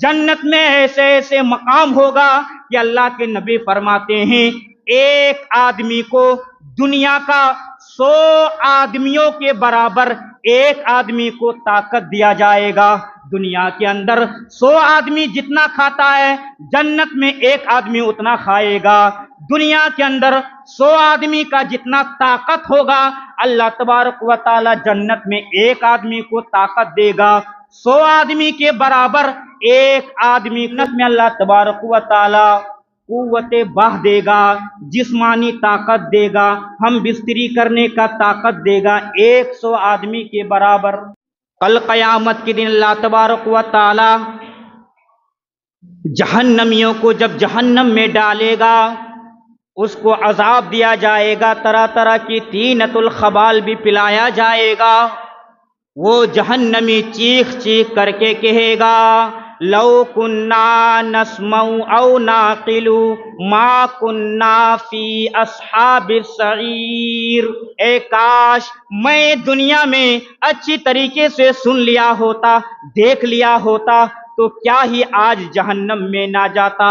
جنت میں ایسے ایسے مقام ہوگا کہ اللہ کے نبی فرماتے ہیں ایک آدمی کو دنیا کا 100 آدمیوں کے برابر ایک آدمی کو طاقت دیا جائے گا۔ دنیا کے اندر 100 آدمی جتنا کھاتا ہے جنت میں ایک آدمی اتنا کھائے گا۔ دنیا کے اندر 100 آدمی کا جتنا طاقت ہوگا اللہ تبارک و تعالی جنت میں ایک آدمی کو طاقت دے گا۔ 100 آدمی کے برابر ایک آدمی جنت میں اللہ تبارک و تعالی قوت باہ دے گا، جسمانی طاقت دے گا، ہم بستری کرنے کا طاقت دے گا 100 آدمی کے برابر۔ کل قیامت کے دن اللہ تبارک و تعالی جہنمیوں کو جب جہنم میں ڈالے گا اس کو عذاب دیا جائے گا، طرح طرح کی طینۃ الخبال بھی پلایا جائے گا۔ وہ جہنمی چیخ چیخ کر کے کہے گا لو کننا نسمع او نعقل ما کننا فی اصحاب السعیر، اے کاش میں دنیا میں اچھی طریقے سے سن لیا ہوتا، دیکھ لیا ہوتا تو کیا ہی آج جہنم میں نہ جاتا۔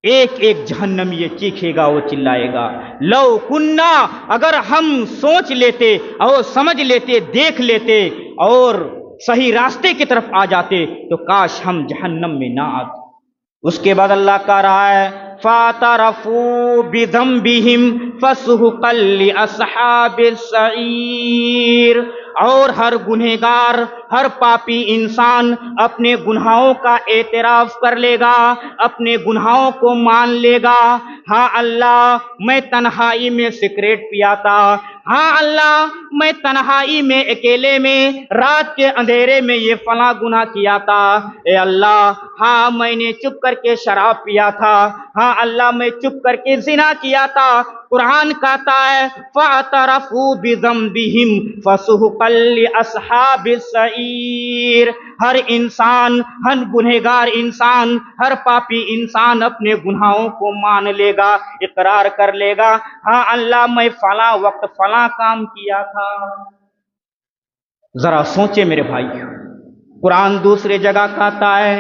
ایک ایک جہنم یہ چیخے گا، وہ چلائے گا لو کننا، اگر ہم سوچ لیتے اور سمجھ لیتے، دیکھ لیتے اور صحیح راستے کی طرف آ جاتے تو کاش ہم جہنم میں نہ آتے۔ اس کے بعد اللہ کہہ رہا ہے فَاعْتَرَفُوا بِذَنبِهِمْ فَسُحْقًا لِأَصْحَابِ السَّعِيرِ، اور ہر گنہگار، ہر پاپی انسان اپنے گناہوں کا اعتراف کر لے گا، اپنے گناہوں کو مان لے گا۔ ہاں اللہ میں تنہائی میں سگریٹ پیا تھا، ہاں اللہ میں تنہائی میں اکیلے میں رات کے اندھیرے میں یہ فلاں گناہ کیا تھا، اے اللہ ہاں میں نے چپ کر کے شراب پیا تھا، ہاں اللہ میں چپ کر کے زنا کیا تھا۔ قرآن کہتا ہے فَاعْتَرَفُوا بِذَنبِهِمْ فَسُحْقًا لِأَصْحَابِ السَّعِيرِ، ہر انسان، ہر گنہگار انسان، ہر پاپی انسان اپنے گناہوں کو مان لے گا، اقرار کر لے گا ہاں اللہ میں فلاں وقت فلاں کام کیا تھا۔ ذرا سوچے میرے بھائی، قرآن دوسرے جگہ کہتا ہے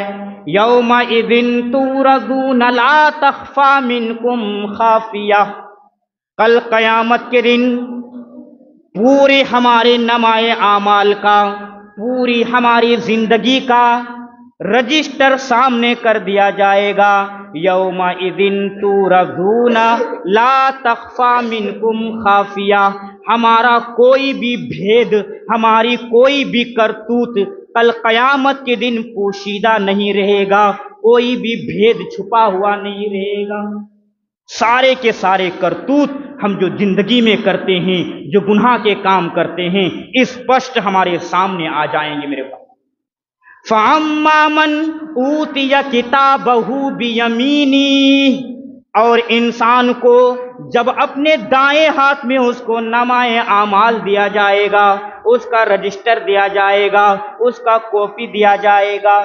یومئذ تعرضون لا تخفی منکم خافیہ، کل قیامت کے دن پورے ہمارے نمائے اعمال کا، پوری ہماری زندگی کا رجسٹر سامنے کر دیا جائے گا۔ یومئذ تعرضون لا تخفی منکم خافیہ، ہمارا کوئی بھی بھید، ہماری کوئی بھی کرتوت کل قیامت کے دن پوشیدہ نہیں رہے گا، کوئی بھی بھید چھپا ہوا نہیں رہے گا۔ سارے کے سارے کرتوت ہم جو زندگی میں کرتے ہیں، جو گناہ کے کام کرتے ہیں، اسپشٹ ہمارے سامنے آ جائیں گے میرے پاس۔ فَأَمَّا مَنْ أُوتِيَ كِتَابَهُ بِيَمِينِهِ، اور انسان کو جب اپنے دائیں ہاتھ میں اس کو نامۂ اعمال دیا جائے گا، اس کا رجسٹر دیا جائے گا، اس کا کاپی دیا جائے گا،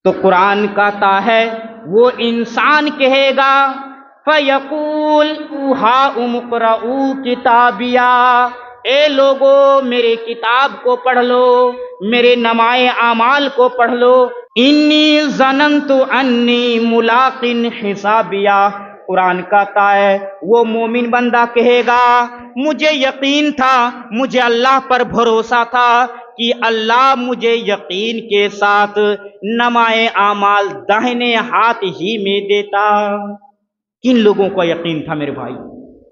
تو قرآن کہتا ہے وہ انسان کہے گا فَيَقُولُ هَاؤُمُ اقْرَءُوا كِتَابِيَهْ، اے لوگو میرے کتاب کو پڑھ لو، میرے نامۂ اعمال کو پڑھ لو، انی ظننت انی ملاق حسابیہ۔ قرآن کہتا ہے وہ مومن بندہ کہے گا مجھے یقین تھا، مجھے اللہ پر بھروسہ تھا کہ اللہ مجھے یقین کے ساتھ نامۂ اعمال داہنے ہاتھ ہی میں دیتا۔ کن لوگوں کو یقین تھا میرے بھائی؟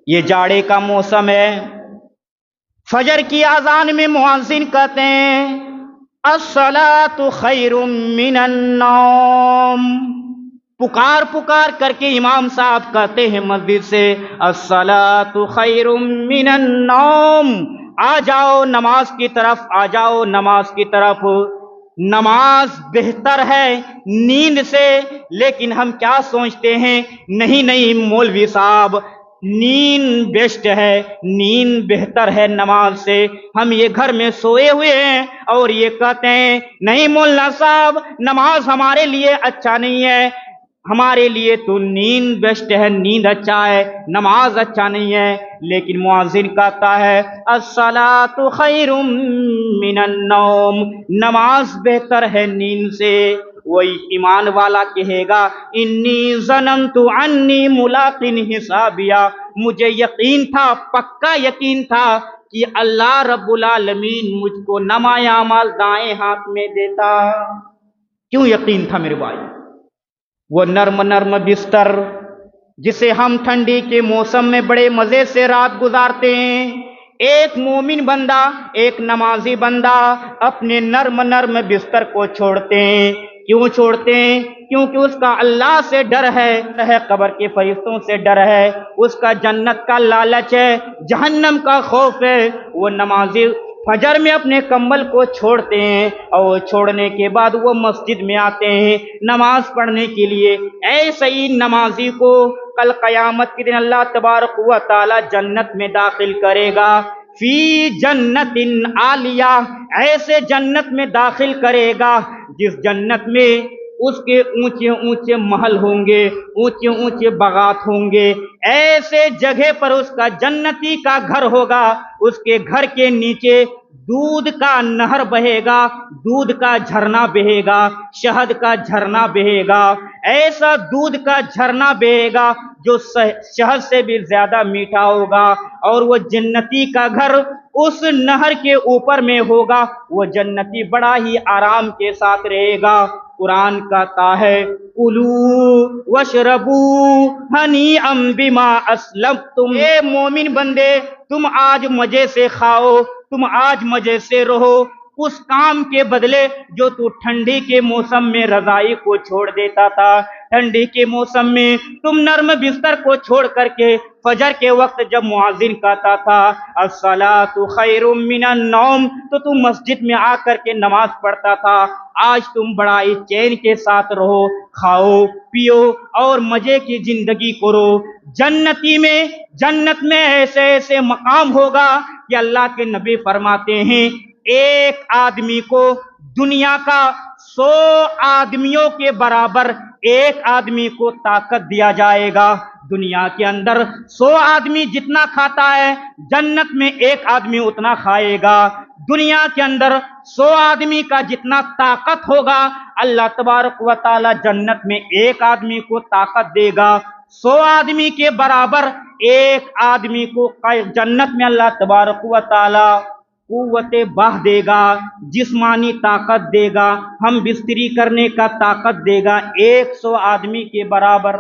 یہ جاڑے کا موسم ہے، فجر کی اذان میں مؤذن کہتے ہیں الصلاۃ خیر من النوم، پکار پکار کر کے امام صاحب کہتے ہیں مسجد سے الصلاۃ خیر من النوم، آ جاؤ نماز کی طرف، آ جاؤ نماز کی طرف، نماز بہتر ہے نیند سے۔ لیکن ہم کیا سوچتے ہیں، نہیں مولوی صاحب نیند بیسٹ ہے، نیند بہتر ہے نماز سے، ہم یہ گھر میں سوئے ہوئے ہیں اور یہ کہتے ہیں نہیں مولانا صاحب نماز ہمارے لیے اچھا نہیں ہے، ہمارے لیے تو نیند بیسٹ ہے، نیند اچھا ہے، نماز اچھا نہیں ہے، لیکن مؤذن کہتا ہے الصلاۃ خیر من النوم، نماز بہتر ہے نیند سے۔ وہی ایمان والا کہے گا انی ظننت انی ملاق حسابیا، مجھے یقین تھا، پکا یقین تھا کہ اللہ رب العالمین مجھ کو نمایاں اعمال دائیں ہاتھ میں دیتا۔ کیوں یقین تھا میرے بھائی؟ وہ نرم نرم بستر جسے ہم ٹھنڈی کے موسم میں بڑے مزے سے رات گزارتے ہیں، ایک مومن بندہ، ایک نمازی بندہ اپنے نرم نرم بستر کو چھوڑتے ہیں۔ کیوں چھوڑتے ہیں؟ کیونکہ اس کا اللہ سے ڈر ہے، قبر کے فرشتوں سے ڈر ہے، اس کا جنت کا لالچ ہے، جہنم کا خوف ہے۔ وہ نمازی فجر میں اپنے کمبل کو چھوڑتے ہیں اور چھوڑنے کے بعد وہ مسجد میں آتے ہیں نماز پڑھنے کے لیے۔ ایسے ہی نمازی کو کل قیامت کے دن اللہ تبارک و تعالی جنت میں داخل کرے گا، فی جنت عالیہ، ایسے جنت میں داخل کرے گا جس جنت میں اس کے اونچے اونچے محل ہوں گے، اونچے اونچے باغات ہوں گے، ایسے جگہ پر اس کا جنتی کا گھر ہوگا، اس کے گھر کے نیچے دودھ کا نہر بہے گا، دودھ کا جھرنا بہے گا، شہد کا جھرنا بہے گا، ایسا دودھ کا جھرنا بہے گا جو شہد سے بھی زیادہ میٹھا ہوگا، اور وہ جنتی کا گھر اس نہر کے اوپر میں ہوگا۔ وہ جنتی بڑا ہی آرام کے ساتھ رہے گا۔ قرآن کہتا ہے کُلُوا واشربوا ہنیئا بما اسلفتم، اے مومن بندے تم آج مزے سے کھاؤ، تم آج مزے سے رہو، اس کام کے بدلے جو تو ٹھنڈی کے موسم میں رضائی کو چھوڑ دیتا تھا، ٹھنڈی کے موسم میں تم نرم بستر کو چھوڑ کر کے فجر کے وقت جب مؤذن کہتا تھا الصلاۃ خیر من النوم تو تم مسجد میں آ کر کے نماز پڑھتا تھا، آج تم بڑا ہی چین کے ساتھ رہو، کھاؤ پیو اور مزے کی زندگی کرو۔ جنت میں ایسے ایسے مقام ہوگا کہ اللہ کے نبی فرماتے ہیں ایک آدمی کو دنیا کا 100 آدمیوں کے برابر ایک آدمی کو طاقت دیا جائے گا۔ دنیا کے اندر 100 آدمی جتنا کھاتا ہے جنت میں ایک آدمی اتنا کھائے گا۔ دنیا کے اندر 100 آدمی کا جتنا طاقت ہوگا اللہ تبارک و تعالی جنت میں ایک آدمی کو طاقت دے گا، 100 آدمی کے برابر ایک آدمی کو جنت میں اللہ تبارک و تعالی قوت باہ دے گا، جسمانی طاقت دے گا، ہم بستری کرنے کا طاقت دے گا 100 آدمی کے برابر۔